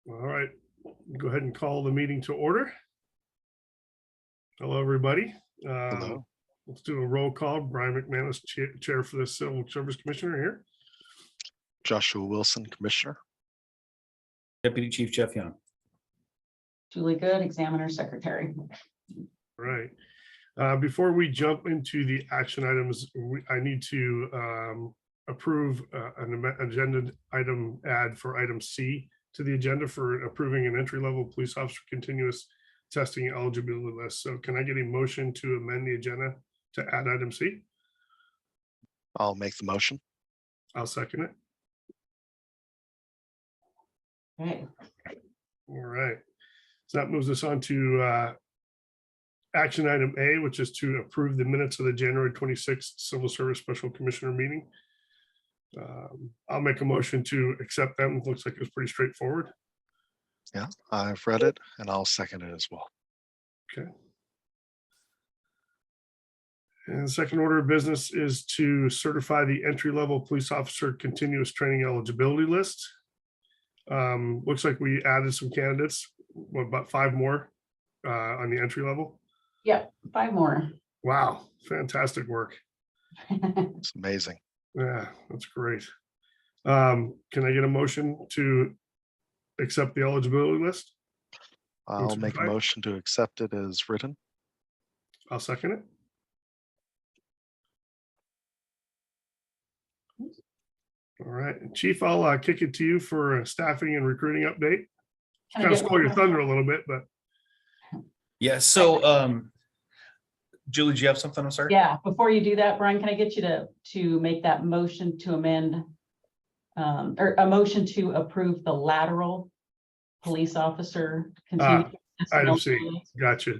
All right, go ahead and call the meeting to order. Hello, everybody. Hello. Let's do a roll call. Brian McManus, Chair for the Civil Service Commissioner here. Joshua Wilson, Commissioner. Deputy Chief Jeff Young. Julie Good, Examiner Secretary. All right. Before we jump into the action items, I need to approve an agenda item add for item C to the agenda for approving an entry-level police officer continuous testing eligibility list. So can I get a motion to amend the agenda to add item C? I'll make the motion. I'll second it. Okay, All right. So that moves us on to action item A, which is to approve the minutes of the January 26th Civil Service Special Commissioner meeting. I'll make a motion to accept them. Looks like it's pretty straightforward. Yeah, I've read it and I'll second it as well. Okay. And the second order of business is to certify the entry-level police officer continuous training eligibility list. Looks like we added some candidates, what, about 5 more on the entry level. yep, 5 more. Wow, fantastic work. It's amazing. Yeah, that's great. Can I get a motion to accept the eligibility list? I'll make a certified? motion to accept it as written. I'll second it. All right, Chief, I'll kick it to you for a staffing and recruiting update. Can I Kind of get stole one your more? thunder a little bit, but Yeah, so Julie, do you have something? I'm sorry. Yeah, before you do that, Brian, can I get you to make that motion to amend or a motion to approve the lateral police officer? item C, gotcha.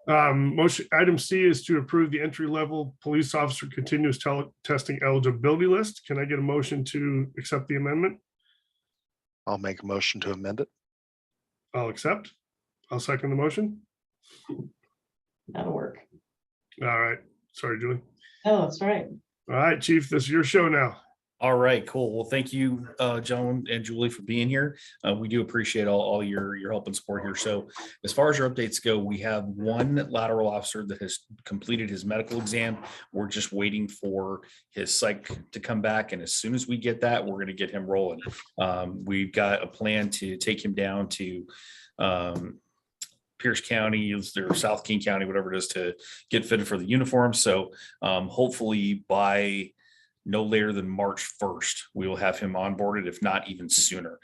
Motion, item C is to approve the entry-level police officer continuous testing eligibility list. Can I get a motion to accept the amendment? I'll make a motion to amend it. I'll accept. I'll second the motion. That'll work. All right, sorry, Julie. Oh, that's right. All right, Chief, this is your show now. All right, cool. Well, thank you, Joan and Julie, for being here. We do appreciate all your help and support here. So as far as our updates go, we have 1 lateral officer that has completed his medical exam. We're just waiting for his psych to come back. And as soon as we get that, we're going to get him rolling. We've got a plan to take him down to Pierce County, or South King County, whatever it is, to get fitted for the uniform. So hopefully by no later than March 1st, we will have him onboarded, if not even sooner.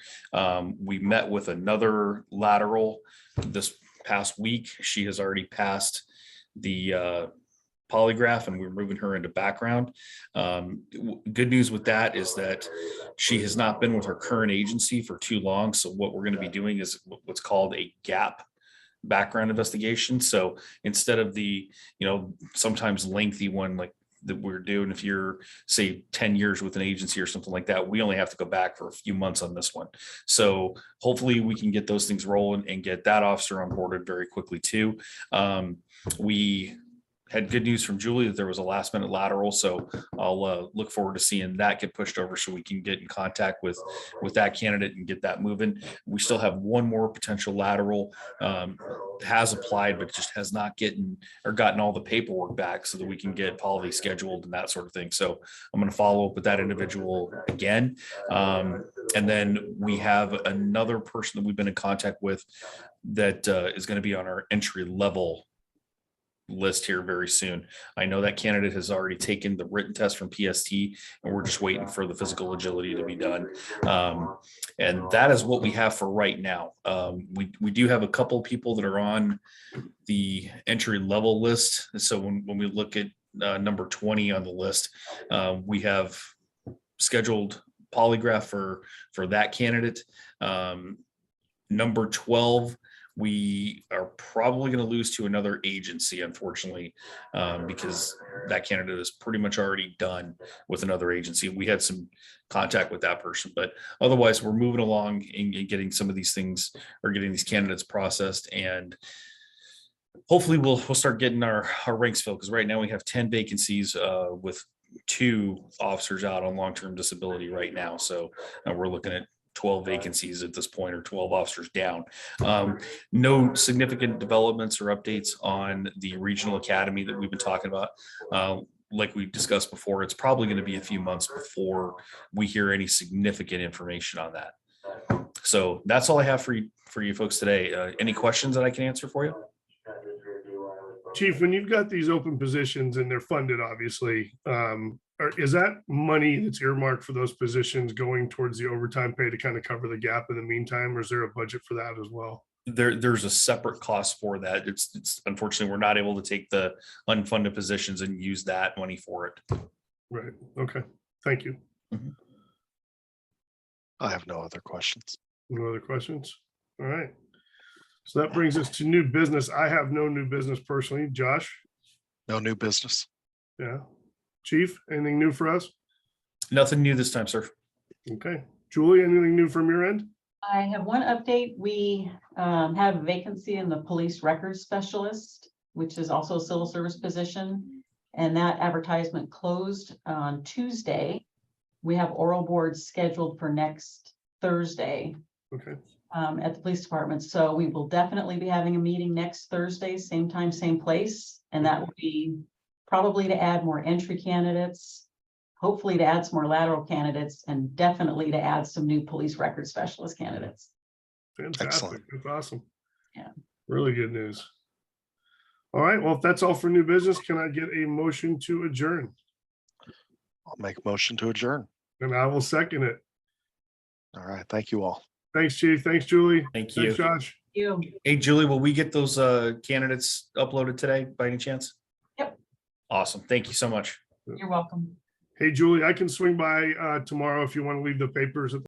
We met with another lateral this past week. She has already passed the polygraph and we're moving her into background. Good news with that is that she has not been with her current agency for too long. So what we're going to be doing is what's called a gap background investigation. So instead of the, sometimes lengthy one like that we're doing, if you're say 10 years with an agency or something like that, we only have to go back for a few months on this one. So hopefully we can get those things rolling and get that officer onboarded very quickly too. We had good news from Julie that there was a last minute lateral. So I'll look forward to seeing that get pushed over so we can get in contact with that candidate and get that moving. We still have 1 more potential lateral, has applied, but just has not gotten all the paperwork back so that we can get poly scheduled and that sort of thing. So I'm going to follow up with that individual again. And then we have another person that we've been in contact with that is going to be on our entry level list here very soon. I know that candidate has already taken the written test from PST and we're just waiting for the physical agility to be done. And that is what we have for right now. We do have a couple people that are on the entry level list. So when we look at number 20 on the list, we have scheduled polygraph for that candidate. Number 12, we are probably going to lose to another agency, unfortunately, because that candidate is pretty much already done with another agency. We had some contact with that person, but otherwise we're moving along and getting some of these things or getting these candidates processed, and hopefully we'll start getting our ranks filled, because right now we have 10 vacancies with 2 officers out on long-term disability right now. So we're looking at 12 vacancies at this point, or 12 officers down. No significant developments or updates on the regional academy that we've been talking about. Like we discussed before, it's probably going to be a few months before we hear any significant information on that. So that's all I have for you folks today. Any questions that I can answer for you? Chief, when you've got these open positions and they're funded, obviously, is that money that's earmarked for those positions going towards the overtime pay to kind of cover the gap in the meantime, or is there a budget for that as well? There's a separate cost for that. It's unfortunately, we're not able to take the unfunded positions and use that money for it. Right, okay, thank you. I have no other questions. No other questions? All right. So that brings us to new business. I have no new business personally. Josh? No new business. Yeah. Chief, anything new for us? Nothing new this time, sir. Okay. Julie, anything new from your end? I have one update. We have a vacancy in the police records specialist, which is also a civil service position. And that advertisement closed on Tuesday. We have oral boards scheduled for next Thursday Okay, at the police department. So we will definitely be having a meeting next Thursday, same time, same place. And that will be probably to add more entry candidates, hopefully to add some more lateral candidates, and definitely to add some new police record specialist candidates. fantastic. Excellent. That's awesome. Yeah. Really good news. All right, well, if that's all for new business, can I get a motion to adjourn? I'll make a motion to adjourn. And I will second it. All right. Thank you all. Thanks, Chief. Thanks, Julie. Thank you. Thanks, Josh. You. Hey, Julie, will we get those candidates uploaded today by any chance? Yep. Awesome. Thank you so much. You're welcome. Hey, Julie, I can swing by tomorrow if you want to leave the papers at the